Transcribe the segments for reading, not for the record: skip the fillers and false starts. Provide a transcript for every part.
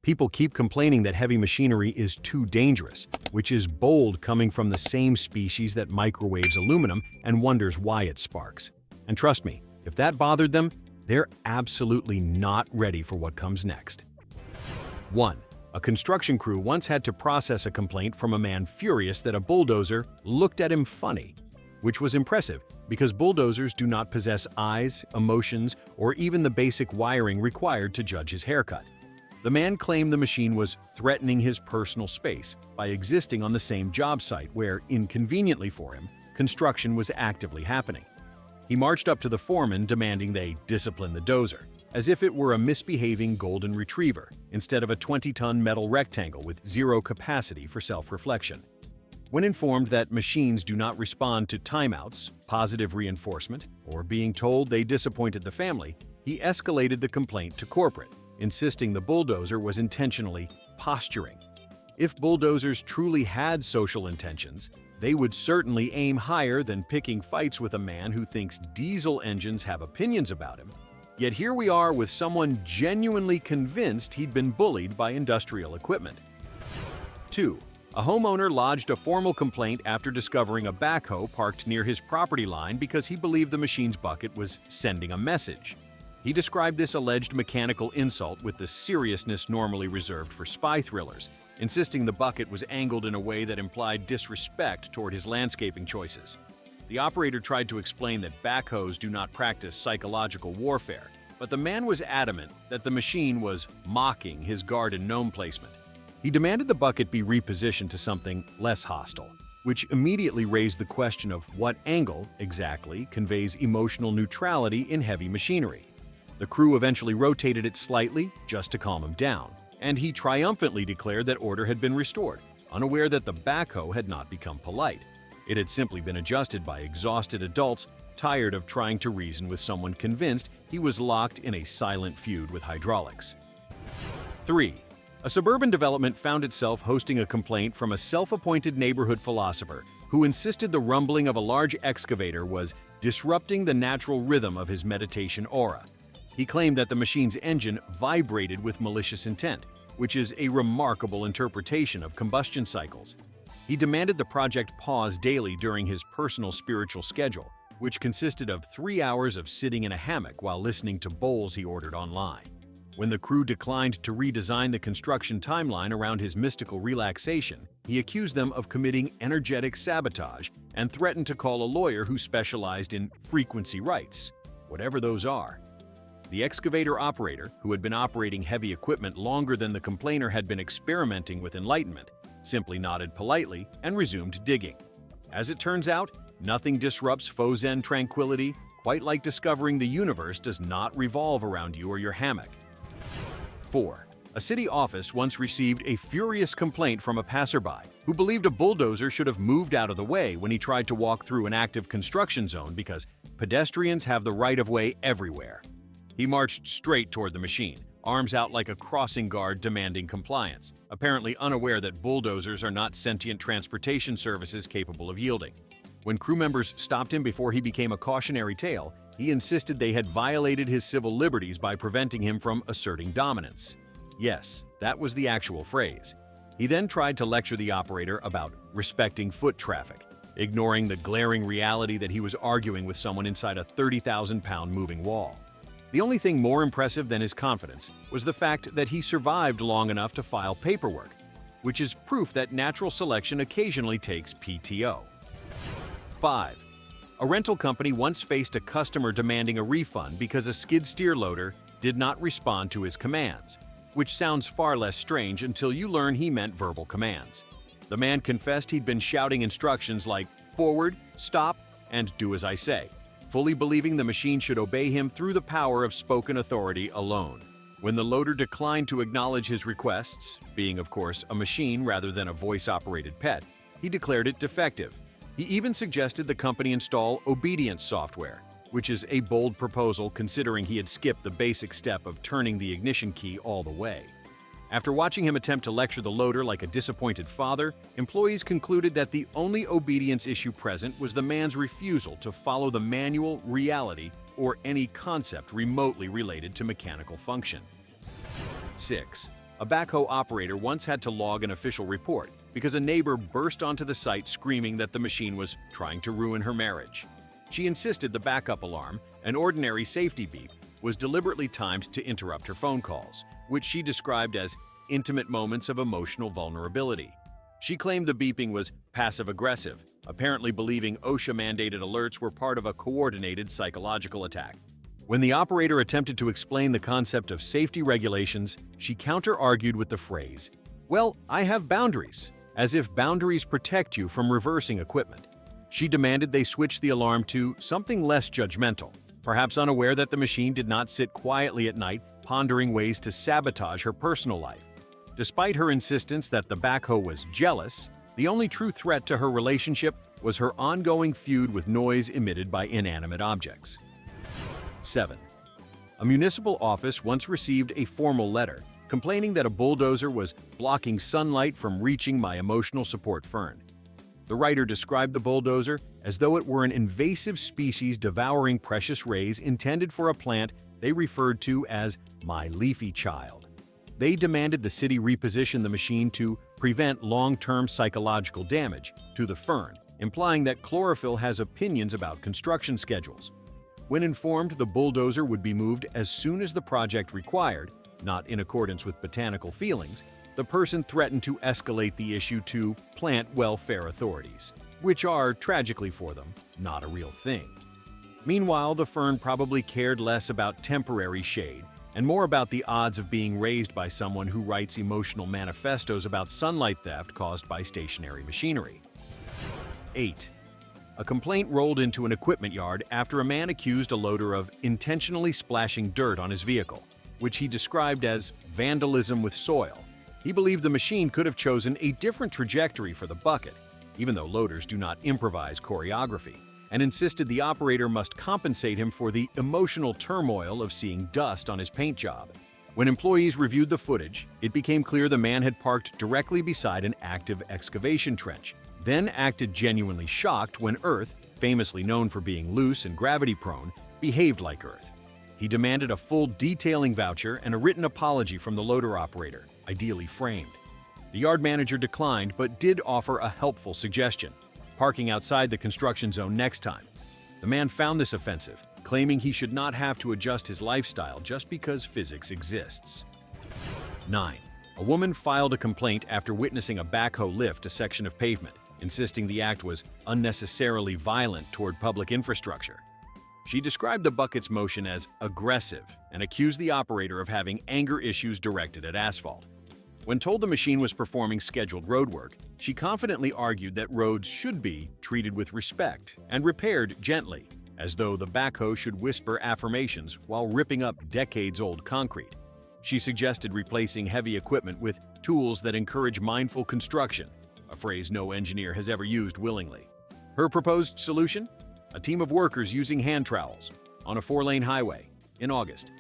People keep complaining that heavy machinery is too dangerous, which is bold coming from the same species that microwaves aluminum and wonders why it sparks. And trust me, if that bothered them, they're absolutely not ready for what comes next. 1. A construction crew once had to process a complaint from a man furious that a bulldozer looked at him funny, which was impressive because bulldozers do not possess eyes, emotions, or even the basic wiring required to judge his haircut. The man claimed the machine was threatening his personal space by existing on the same job site where, inconveniently for him, construction was actively happening. He marched up to the foreman demanding they discipline the dozer, as if it were a misbehaving golden retriever instead of a 20-ton metal rectangle with zero capacity for self-reflection. When informed that machines do not respond to timeouts, positive reinforcement, or being told they disappointed the family, he escalated the complaint to corporate, insisting the bulldozer was intentionally posturing. If bulldozers truly had social intentions, they would certainly aim higher than picking fights with a man who thinks diesel engines have opinions about him. Yet here we are with someone genuinely convinced he'd been bullied by industrial equipment. 2. A homeowner lodged a formal complaint after discovering a backhoe parked near his property line because he believed the machine's bucket was sending a message. He described this alleged mechanical insult with the seriousness normally reserved for spy thrillers, insisting the bucket was angled in a way that implied disrespect toward his landscaping choices. The operator tried to explain that backhoes do not practice psychological warfare, but the man was adamant that the machine was mocking his garden gnome placement. He demanded the bucket be repositioned to something less hostile, which immediately raised the question of what angle, exactly, conveys emotional neutrality in heavy machinery. The crew eventually rotated it slightly just to calm him down, and he triumphantly declared that order had been restored, unaware that the backhoe had not become polite. It had simply been adjusted by exhausted adults tired of trying to reason with someone convinced he was locked in a silent feud with hydraulics. 3. A suburban development found itself hosting a complaint from a self-appointed neighborhood philosopher who insisted the rumbling of a large excavator was disrupting the natural rhythm of his meditation aura. He claimed that the machine's engine vibrated with malicious intent, which is a remarkable interpretation of combustion cycles. He demanded the project pause daily during his personal spiritual schedule, which consisted of 3 hours of sitting in a hammock while listening to bowls he ordered online. When the crew declined to redesign the construction timeline around his mystical relaxation, he accused them of committing energetic sabotage and threatened to call a lawyer who specialized in frequency rights, whatever those are. The excavator operator, who had been operating heavy equipment longer than the complainer had been experimenting with enlightenment, simply nodded politely and resumed digging. As it turns out, nothing disrupts faux zen tranquility quite like discovering the universe does not revolve around you or your hammock. 4. A city office once received a furious complaint from a passerby who believed a bulldozer should have moved out of the way when he tried to walk through an active construction zone because pedestrians have the right-of-way everywhere. He marched straight toward the machine, arms out like a crossing guard demanding compliance, apparently unaware that bulldozers are not sentient transportation services capable of yielding. When crew members stopped him before he became a cautionary tale, he insisted they had violated his civil liberties by preventing him from asserting dominance. Yes, that was the actual phrase. He then tried to lecture the operator about respecting foot traffic, ignoring the glaring reality that he was arguing with someone inside a 30,000-pound moving wall. The only thing more impressive than his confidence was the fact that he survived long enough to file paperwork, which is proof that natural selection occasionally takes PTO. 5. A rental company once faced a customer demanding a refund because a skid steer loader did not respond to his commands, which sounds far less strange until you learn he meant verbal commands. The man confessed he'd been shouting instructions like forward, stop, and do as I say, fully believing the machine should obey him through the power of spoken authority alone. When the loader declined to acknowledge his requests, being of course a machine rather than a voice-operated pet, he declared it defective. He even suggested the company install obedience software, which is a bold proposal considering he had skipped the basic step of turning the ignition key all the way. After watching him attempt to lecture the loader like a disappointed father, employees concluded that the only obedience issue present was the man's refusal to follow the manual, reality, or any concept remotely related to mechanical function. 6. A backhoe operator once had to log an official report because a neighbor burst onto the site screaming that the machine was trying to ruin her marriage. She insisted the backup alarm, an ordinary safety beep, was deliberately timed to interrupt her phone calls, which she described as intimate moments of emotional vulnerability. She claimed the beeping was passive-aggressive, apparently believing OSHA-mandated alerts were part of a coordinated psychological attack. When the operator attempted to explain the concept of safety regulations, she counter-argued with the phrase, "Well, I have boundaries," as if boundaries protect you from reversing equipment. She demanded they switch the alarm to something less judgmental, perhaps unaware that the machine did not sit quietly at night pondering ways to sabotage her personal life. Despite her insistence that the backhoe was jealous, the only true threat to her relationship was her ongoing feud with noise emitted by inanimate objects. 7. A municipal office once received a formal letter complaining that a bulldozer was blocking sunlight from reaching my emotional support fern. The writer described the bulldozer as though it were an invasive species devouring precious rays intended for a plant they referred to as my leafy child. They demanded the city reposition the machine to prevent long-term psychological damage to the fern, implying that chlorophyll has opinions about construction schedules. When informed the bulldozer would be moved as soon as the project required, not in accordance with botanical feelings, the person threatened to escalate the issue to plant welfare authorities, which are, tragically for them, not a real thing. Meanwhile, the fern probably cared less about temporary shade and more about the odds of being raised by someone who writes emotional manifestos about sunlight theft caused by stationary machinery. 8. A complaint rolled into an equipment yard after a man accused a loader of intentionally splashing dirt on his vehicle, which he described as vandalism with soil. He believed the machine could have chosen a different trajectory for the bucket, even though loaders do not improvise choreography, and insisted the operator must compensate him for the emotional turmoil of seeing dust on his paint job. When employees reviewed the footage, it became clear the man had parked directly beside an active excavation trench, then acted genuinely shocked when Earth, famously known for being loose and gravity-prone, behaved like Earth. He demanded a full detailing voucher and a written apology from the loader operator, ideally framed. The yard manager declined but did offer a helpful suggestion: parking outside the construction zone next time. The man found this offensive, claiming he should not have to adjust his lifestyle just because physics exists. 9. A woman filed a complaint after witnessing a backhoe lift a section of pavement, insisting the act was unnecessarily violent toward public infrastructure. She described the bucket's motion as aggressive and accused the operator of having anger issues directed at asphalt. When told the machine was performing scheduled roadwork, she confidently argued that roads should be treated with respect and repaired gently, as though the backhoe should whisper affirmations while ripping up decades-old concrete. She suggested replacing heavy equipment with tools that encourage mindful construction, a phrase no engineer has ever used willingly. Her proposed solution? A team of workers using hand trowels on a 4-lane highway in August.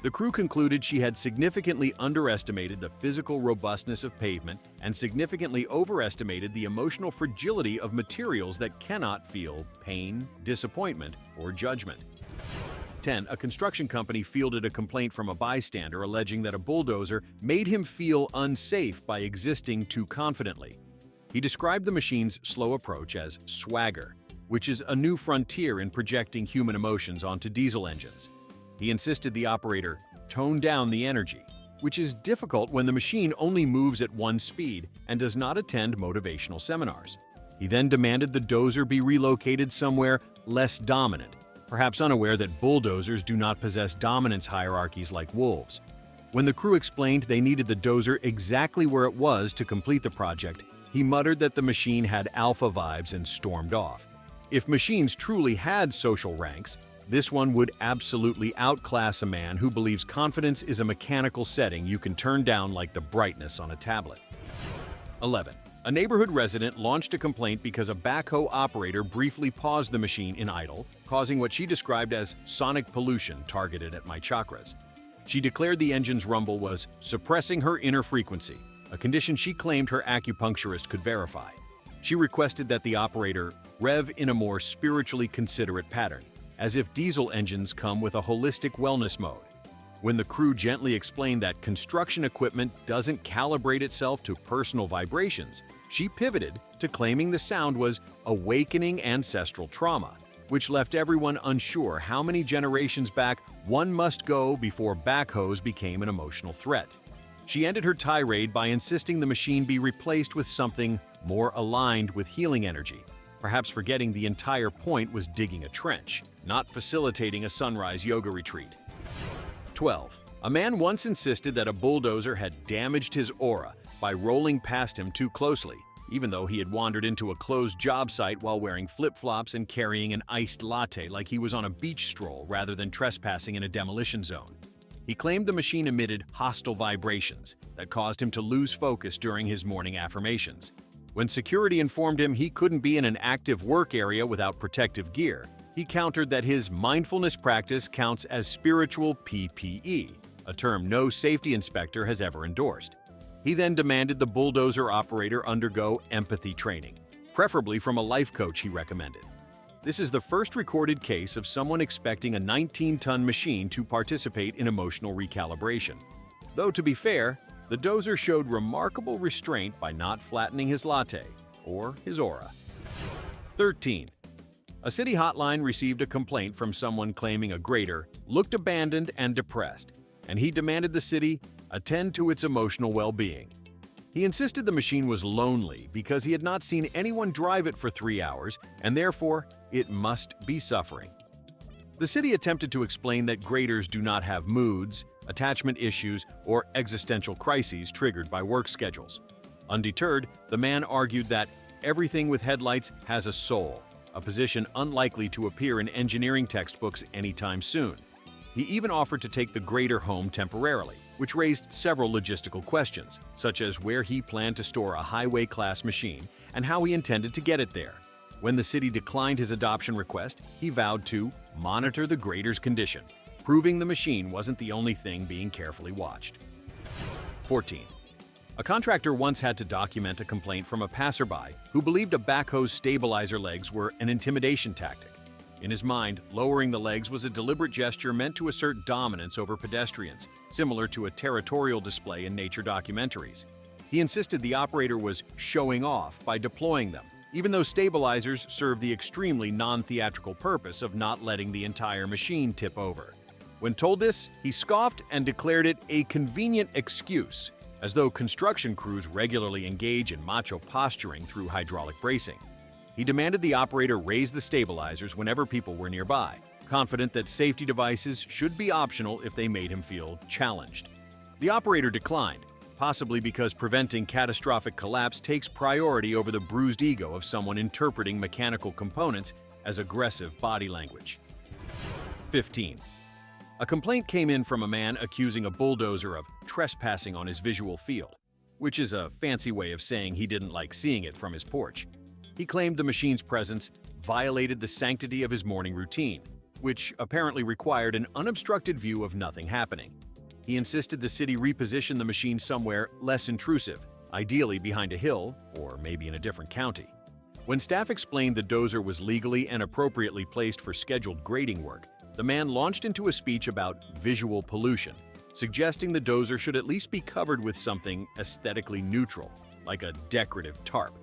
The crew concluded she had significantly underestimated the physical robustness of pavement and significantly overestimated the emotional fragility of materials that cannot feel pain, disappointment, or judgment. 10. A construction company fielded a complaint from a bystander alleging that a bulldozer made him feel unsafe by existing too confidently. He described the machine's slow approach as swagger, which is a new frontier in projecting human emotions onto diesel engines. He insisted the operator tone down the energy, which is difficult when the machine only moves at one speed and does not attend motivational seminars. He then demanded the dozer be relocated somewhere less dominant, perhaps unaware that bulldozers do not possess dominance hierarchies like wolves. When the crew explained they needed the dozer exactly where it was to complete the project, he muttered that the machine had alpha vibes and stormed off. If machines truly had social ranks, this one would absolutely outclass a man who believes confidence is a mechanical setting you can turn down like the brightness on a tablet. 11. A neighborhood resident launched a complaint because a backhoe operator briefly paused the machine in idle, causing what she described as sonic pollution targeted at my chakras. She declared the engine's rumble was suppressing her inner frequency, a condition she claimed her acupuncturist could verify. She requested that the operator rev in a more spiritually considerate pattern, as if diesel engines come with a holistic wellness mode. When the crew gently explained that construction equipment doesn't calibrate itself to personal vibrations, she pivoted to claiming the sound was awakening ancestral trauma, which left everyone unsure how many generations back one must go before backhoes became an emotional threat. She ended her tirade by insisting the machine be replaced with something more aligned with healing energy, perhaps forgetting the entire point was digging a trench, not facilitating a sunrise yoga retreat. 12. A man once insisted that a bulldozer had damaged his aura by rolling past him too closely, even though he had wandered into a closed job site while wearing flip-flops and carrying an iced latte like he was on a beach stroll rather than trespassing in a demolition zone. He claimed the machine emitted hostile vibrations that caused him to lose focus during his morning affirmations. When security informed him he couldn't be in an active work area without protective gear, he countered that his mindfulness practice counts as spiritual PPE, a term no safety inspector has ever endorsed. He then demanded the bulldozer operator undergo empathy training, preferably from a life coach he recommended. This is the first recorded case of someone expecting a 19-ton machine to participate in emotional recalibration. Though to be fair, the dozer showed remarkable restraint by not flattening his latte or his aura. 13. A city hotline received a complaint from someone claiming a grader looked abandoned and depressed, and he demanded the city attend to its emotional well-being. He insisted the machine was lonely because he had not seen anyone drive it for 3 hours, and therefore it must be suffering. The city attempted to explain that graders do not have moods, attachment issues, or existential crises triggered by work schedules. Undeterred, the man argued that everything with headlights has a soul, a position unlikely to appear in engineering textbooks anytime soon. He even offered to take the grader home temporarily, which raised several logistical questions, such as where he planned to store a highway-class machine and how he intended to get it there. When the city declined his adoption request, he vowed to monitor the grader's condition, proving the machine wasn't the only thing being carefully watched. 14. A contractor once had to document a complaint from a passerby who believed a backhoe's stabilizer legs were an intimidation tactic. In his mind, lowering the legs was a deliberate gesture meant to assert dominance over pedestrians, similar to a territorial display in nature documentaries. He insisted the operator was showing off by deploying them, even though stabilizers serve the extremely non-theatrical purpose of not letting the entire machine tip over. When told this, he scoffed and declared it a convenient excuse, as though construction crews regularly engage in macho posturing through hydraulic bracing. He demanded the operator raise the stabilizers whenever people were nearby, confident that safety devices should be optional if they made him feel challenged. The operator declined, possibly because preventing catastrophic collapse takes priority over the bruised ego of someone interpreting mechanical components as aggressive body language. 15. A complaint came in from a man accusing a bulldozer of trespassing on his visual field, which is a fancy way of saying he didn't like seeing it from his porch. He claimed the machine's presence violated the sanctity of his morning routine, which apparently required an unobstructed view of nothing happening. He insisted the city reposition the machine somewhere less intrusive, ideally behind a hill or maybe in a different county. When staff explained the dozer was legally and appropriately placed for scheduled grading work, the man launched into a speech about visual pollution, suggesting the dozer should at least be covered with something aesthetically neutral, like a decorative tarp.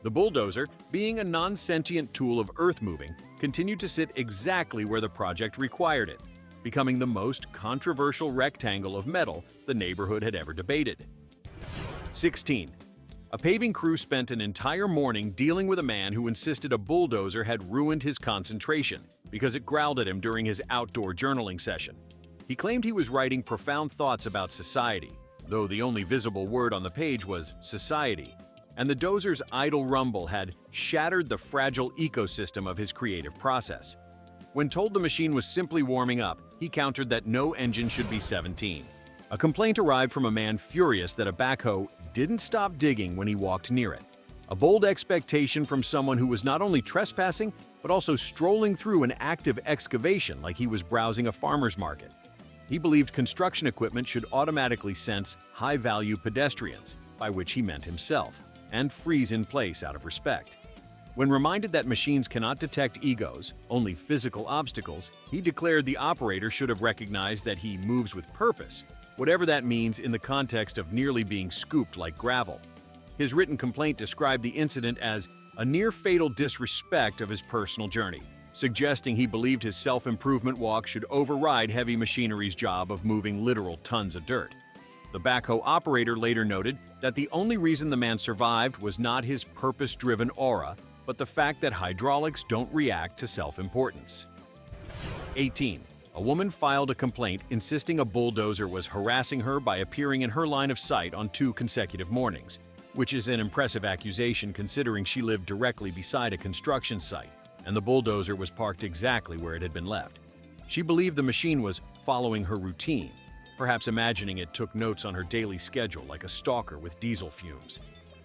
The bulldozer, being a non-sentient tool of earth moving, continued to sit exactly where the project required it, becoming the most controversial rectangle of metal the neighborhood had ever debated. 16. A paving crew spent an entire morning dealing with a man who insisted a bulldozer had ruined his concentration because it growled at him during his outdoor journaling session. He claimed he was writing profound thoughts about society, though the only visible word on the page was society, and the dozer's idle rumble had shattered the fragile ecosystem of his creative process. When told the machine was simply warming up, he countered that no engine should be 17. A complaint arrived from a man furious that a backhoe didn't stop digging when he walked near it. A bold expectation from someone who was not only trespassing, but also strolling through an active excavation like he was browsing a farmer's market. He believed construction equipment should automatically sense high-value pedestrians, by which he meant himself, and freeze in place out of respect. When reminded that machines cannot detect egos, only physical obstacles, he declared the operator should have recognized that he moves with purpose, whatever that means in the context of nearly being scooped like gravel. His written complaint described the incident as a near-fatal disrespect of his personal journey, suggesting he believed his self-improvement walk should override heavy machinery's job of moving literal tons of dirt. The backhoe operator later noted that the only reason the man survived was not his purpose-driven aura, but the fact that hydraulics don't react to self-importance. 18. A woman filed a complaint insisting a bulldozer was harassing her by appearing in her line of sight on 2 consecutive mornings, which is an impressive accusation considering she lived directly beside a construction site, and the bulldozer was parked exactly where it had been left. She believed the machine was following her routine, perhaps imagining it took notes on her daily schedule like a stalker with diesel fumes.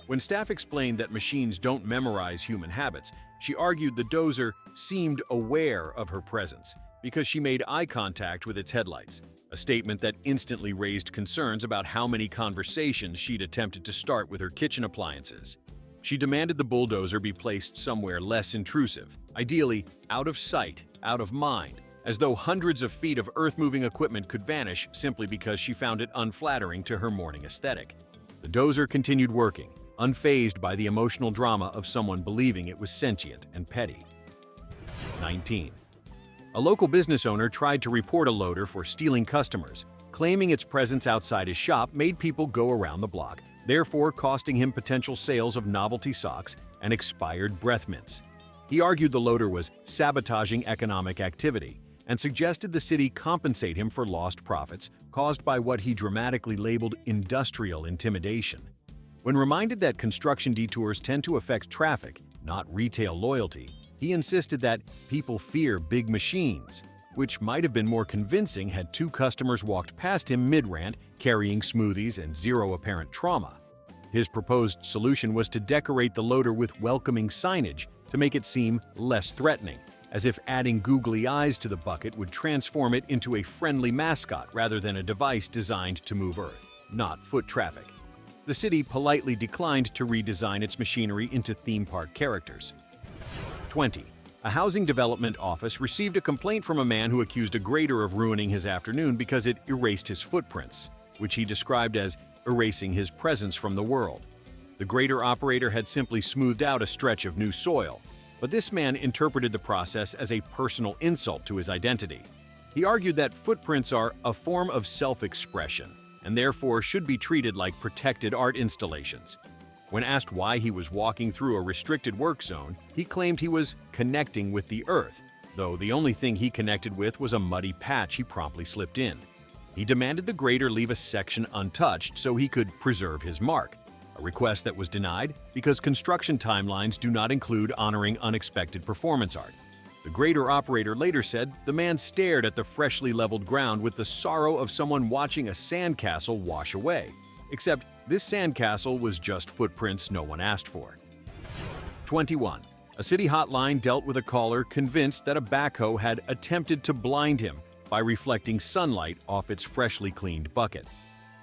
When staff explained that machines don't memorize human habits, she argued the dozer seemed aware of her presence because she made eye contact with its headlights, a statement that instantly raised concerns about how many conversations she'd attempted to start with her kitchen appliances. She demanded the bulldozer be placed somewhere less intrusive, ideally out of sight, out of mind, as though hundreds of feet of earth-moving equipment could vanish simply because she found it unflattering to her morning aesthetic. The dozer continued working, unfazed by the emotional drama of someone believing it was sentient and petty. 19. A local business owner tried to report a loader for stealing customers, claiming its presence outside his shop made people go around the block, therefore costing him potential sales of novelty socks and expired breath mints. He argued the loader was sabotaging economic activity and suggested the city compensate him for lost profits caused by what he dramatically labeled industrial intimidation. When reminded that construction detours tend to affect traffic, not retail loyalty, he insisted that people fear big machines, which might have been more convincing had 2 customers walked past him mid-rant carrying smoothies and zero apparent trauma. His proposed solution was to decorate the loader with welcoming signage to make it seem less threatening, as if adding googly eyes to the bucket would transform it into a friendly mascot rather than a device designed to move earth, not foot traffic. The city politely declined to redesign its machinery into theme park characters. 20. A housing development office received a complaint from a man who accused a grader of ruining his afternoon because it erased his footprints, which he described as erasing his presence from the world. The grader operator had simply smoothed out a stretch of new soil, but this man interpreted the process as a personal insult to his identity. He argued that footprints are a form of self-expression and therefore should be treated like protected art installations. When asked why he was walking through a restricted work zone, he claimed he was connecting with the earth, though the only thing he connected with was a muddy patch he promptly slipped in. He demanded the grader leave a section untouched so he could preserve his mark, a request that was denied because construction timelines do not include honoring unexpected performance art. The grader operator later said the man stared at the freshly leveled ground with the sorrow of someone watching a sandcastle wash away, except this sandcastle was just footprints no one asked for. 21. A city hotline dealt with a caller convinced that a backhoe had attempted to blind him by reflecting sunlight off its freshly cleaned bucket.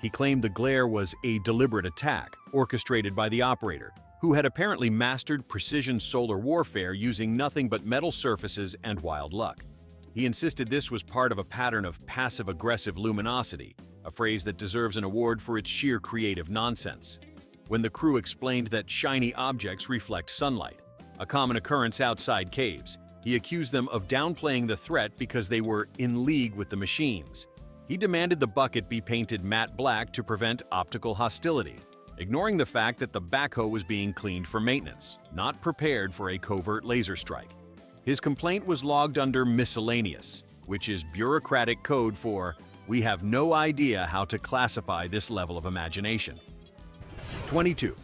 He claimed the glare was a deliberate attack orchestrated by the operator, who had apparently mastered precision solar warfare using nothing but metal surfaces and wild luck. He insisted this was part of a pattern of passive-aggressive luminosity, a phrase that deserves an award for its sheer creative nonsense. When the crew explained that shiny objects reflect sunlight, a common occurrence outside caves, he accused them of downplaying the threat because they were in league with the machines. He demanded the bucket be painted matte black to prevent optical hostility, ignoring the fact that the backhoe was being cleaned for maintenance, not prepared for a covert laser strike. His complaint was logged under miscellaneous, which is bureaucratic code for "we have no idea how to classify this level of imagination." 22.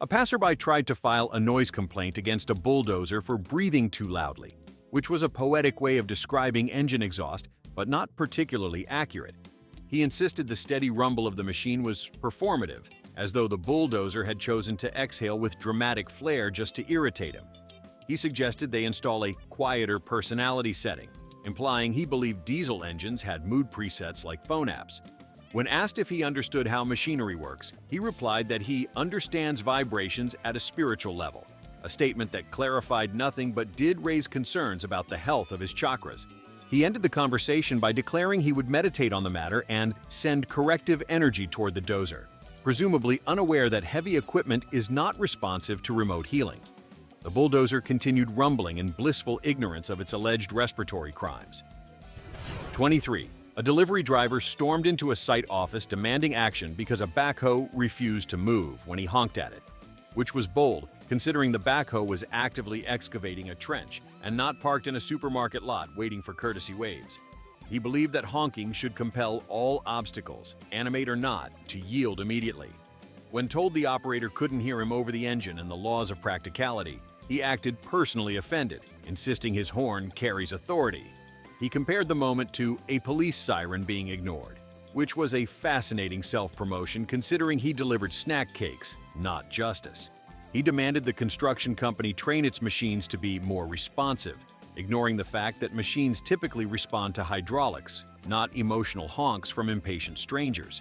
A passerby tried to file a noise complaint against a bulldozer for breathing too loudly, which was a poetic way of describing engine exhaust, but not particularly accurate. He insisted the steady rumble of the machine was performative, as though the bulldozer had chosen to exhale with dramatic flair just to irritate him. He suggested they install a quieter personality setting, implying he believed diesel engines had mood presets like phone apps. When asked if he understood how machinery works, he replied that he understands vibrations at a spiritual level, a statement that clarified nothing but did raise concerns about the health of his chakras. He ended the conversation by declaring he would meditate on the matter and send corrective energy toward the dozer, presumably unaware that heavy equipment is not responsive to remote healing. The bulldozer continued rumbling in blissful ignorance of its alleged respiratory crimes. 23. A delivery driver stormed into a site office demanding action because a backhoe refused to move when he honked at it, which was bold considering the backhoe was actively excavating a trench and not parked in a supermarket lot waiting for courtesy waves. He believed that honking should compel all obstacles, animate or not, to yield immediately. When told the operator couldn't hear him over the engine and the laws of practicality, he acted personally offended, insisting his horn carries authority. He compared the moment to a police siren being ignored, which was a fascinating self-promotion considering he delivered snack cakes, not justice. He demanded the construction company train its machines to be more responsive, ignoring the fact that machines typically respond to hydraulics, not emotional honks from impatient strangers.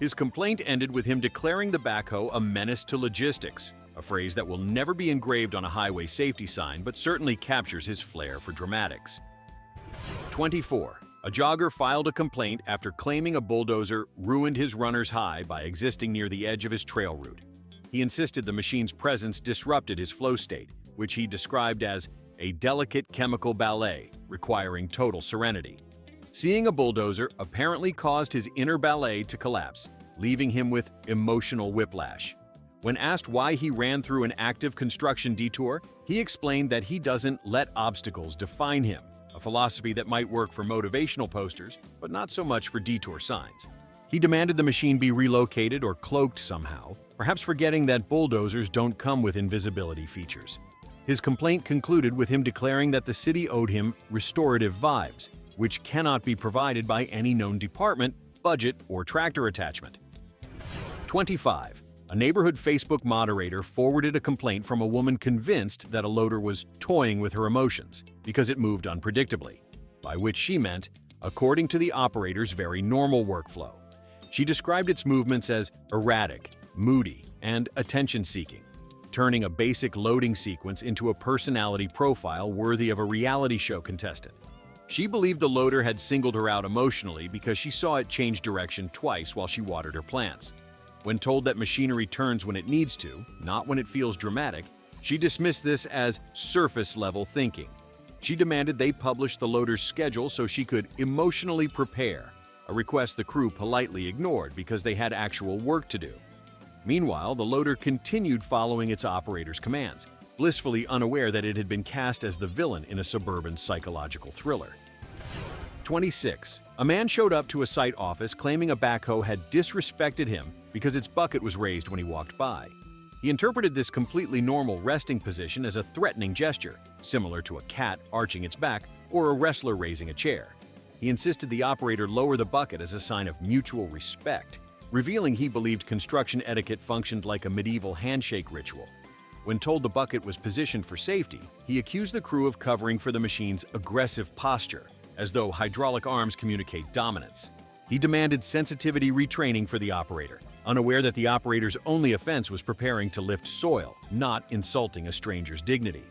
His complaint ended with him declaring the backhoe a menace to logistics, a phrase that will never be engraved on a highway safety sign but certainly captures his flair for dramatics. 24. A jogger filed a complaint after claiming a bulldozer ruined his runner's high by existing near the edge of his trail route. He insisted the machine's presence disrupted his flow state, which he described as a delicate chemical ballet requiring total serenity. Seeing a bulldozer apparently caused his inner ballet to collapse, leaving him with emotional whiplash. When asked why he ran through an active construction detour, he explained that he doesn't let obstacles define him, a philosophy that might work for motivational posters, but not so much for detour signs. He demanded the machine be relocated or cloaked somehow, perhaps forgetting that bulldozers don't come with invisibility features. His complaint concluded with him declaring that the city owed him restorative vibes, which cannot be provided by any known department, budget, or tractor attachment. 25. A neighborhood Facebook moderator forwarded a complaint from a woman convinced that a loader was toying with her emotions because it moved unpredictably, by which she meant according to the operator's very normal workflow. She described its movements as erratic, moody, and attention-seeking, turning a basic loading sequence into a personality profile worthy of a reality show contestant. She believed the loader had singled her out emotionally because she saw it change direction twice while she watered her plants. When told that machinery turns when it needs to, not when it feels dramatic, she dismissed this as surface-level thinking. She demanded they publish the loader's schedule so she could emotionally prepare, a request the crew politely ignored because they had actual work to do. Meanwhile, the loader continued following its operator's commands, blissfully unaware that it had been cast as the villain in a suburban psychological thriller. 26. A man showed up to a site office claiming a backhoe had disrespected him because its bucket was raised when he walked by. He interpreted this completely normal resting position as a threatening gesture, similar to a cat arching its back or a wrestler raising a chair. He insisted the operator lower the bucket as a sign of mutual respect, revealing he believed construction etiquette functioned like a medieval handshake ritual. When told the bucket was positioned for safety, he accused the crew of covering for the machine's aggressive posture, as though hydraulic arms communicate dominance. He demanded sensitivity retraining for the operator, unaware that the operator's only offense was preparing to lift soil, not insulting a stranger's dignity.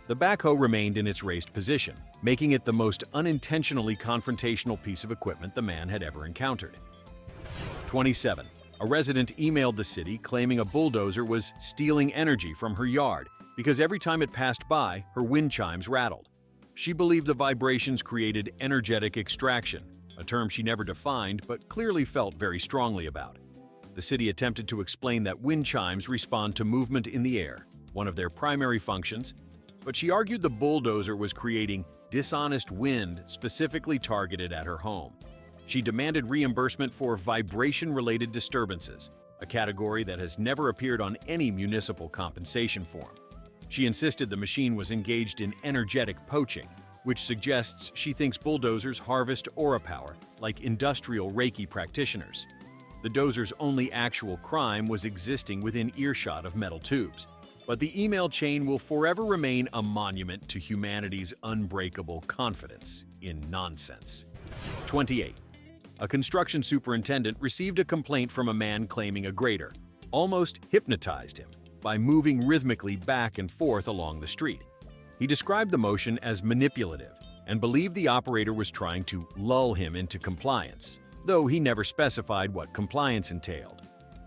The backhoe remained in its raised position, making it the most unintentionally confrontational piece of equipment the man had ever encountered. 27. A resident emailed the city claiming a bulldozer was stealing energy from her yard because every time it passed by, her wind chimes rattled. She believed the vibrations created energetic extraction, a term she never defined but clearly felt very strongly about. The city attempted to explain that wind chimes respond to movement in the air, one of their primary functions, but she argued the bulldozer was creating dishonest wind specifically targeted at her home. She demanded reimbursement for vibration-related disturbances, a category that has never appeared on any municipal compensation form. She insisted the machine was engaged in energetic poaching, which suggests she thinks bulldozers harvest aura power like industrial Reiki practitioners. The dozer's only actual crime was existing within earshot of metal tubes, but the email chain will forever remain a monument to humanity's unbreakable confidence in nonsense. 28. A construction superintendent received a complaint from a man claiming a grader almost hypnotized him by moving rhythmically back and forth along the street. He described the motion as manipulative and believed the operator was trying to lull him into compliance, though he never specified what compliance entailed.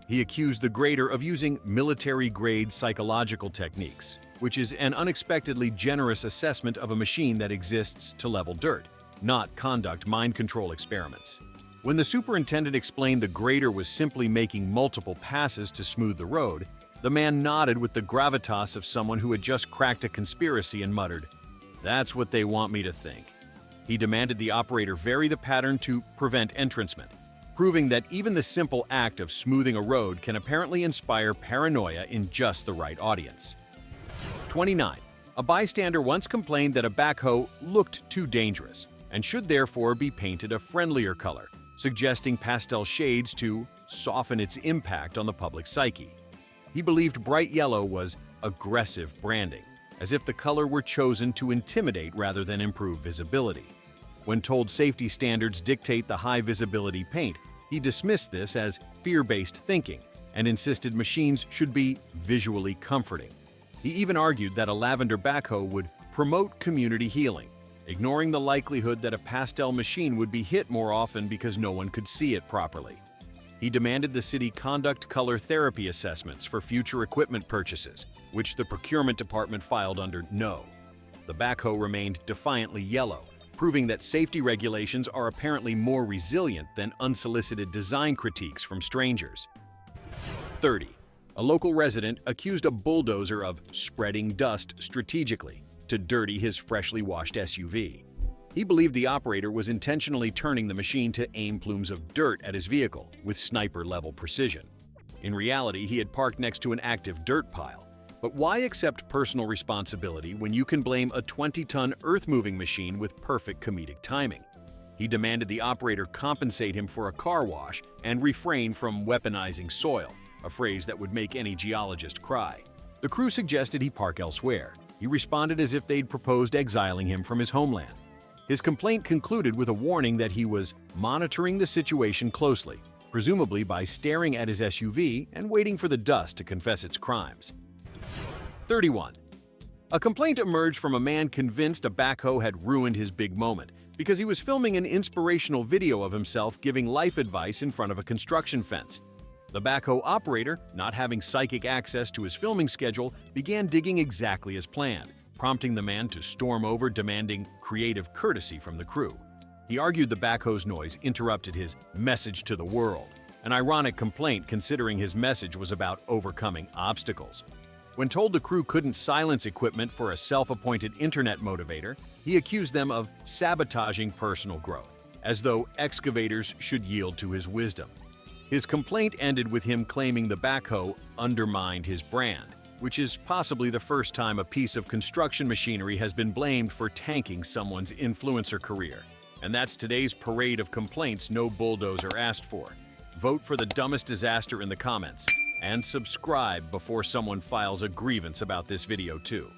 He accused the grader of using military-grade psychological techniques, which is an unexpectedly generous assessment of a machine that exists to level dirt, not conduct mind control experiments. When the superintendent explained the grader was simply making multiple passes to smooth the road, the man nodded with the gravitas of someone who had just cracked a conspiracy and muttered, "That's what they want me to think." He demanded the operator vary the pattern to prevent entrancement, proving that even the simple act of smoothing a road can apparently inspire paranoia in just the right audience. 29. A bystander once complained that a backhoe looked too dangerous and should therefore be painted a friendlier color, suggesting pastel shades to soften its impact on the public psyche. He believed bright yellow was aggressive branding, as if the color were chosen to intimidate rather than improve visibility. When told safety standards dictate the high visibility paint, he dismissed this as fear-based thinking and insisted machines should be visually comforting. He even argued that a lavender backhoe would promote community healing, ignoring the likelihood that a pastel machine would be hit more often because no one could see it properly. He demanded the city conduct color therapy assessments for future equipment purchases, which the procurement department filed under no. The backhoe remained defiantly yellow, proving that safety regulations are apparently more resilient than unsolicited design critiques from strangers. 30. A local resident accused a bulldozer of spreading dust strategically to dirty his freshly washed SUV. He believed the operator was intentionally turning the machine to aim plumes of dirt at his vehicle with sniper-level precision. In reality, he had parked next to an active dirt pile. But why accept personal responsibility when you can blame a 20-ton earth-moving machine with perfect comedic timing? He demanded the operator compensate him for a car wash and refrain from weaponizing soil, a phrase that would make any geologist cry. The crew suggested he park elsewhere. He responded as if they'd proposed exiling him from his homeland. His complaint concluded with a warning that he was monitoring the situation closely, presumably by staring at his SUV and waiting for the dust to confess its crimes. 31. A complaint emerged from a man convinced a backhoe had ruined his big moment because he was filming an inspirational video of himself giving life advice in front of a construction fence. The backhoe operator, not having psychic access to his filming schedule, began digging exactly as planned, prompting the man to storm over, demanding creative courtesy from the crew. He argued the backhoe's noise interrupted his message to the world, an ironic complaint considering his message was about overcoming obstacles. When told the crew couldn't silence equipment for a self-appointed internet motivator, he accused them of sabotaging personal growth, as though excavators should yield to his wisdom. His complaint ended with him claiming the backhoe undermined his brand, which is possibly the first time a piece of construction machinery has been blamed for tanking someone's influencer career. And that's today's parade of complaints no bulldozer asked for. Vote for the dumbest disaster in the comments, and subscribe before someone files a grievance about this video too.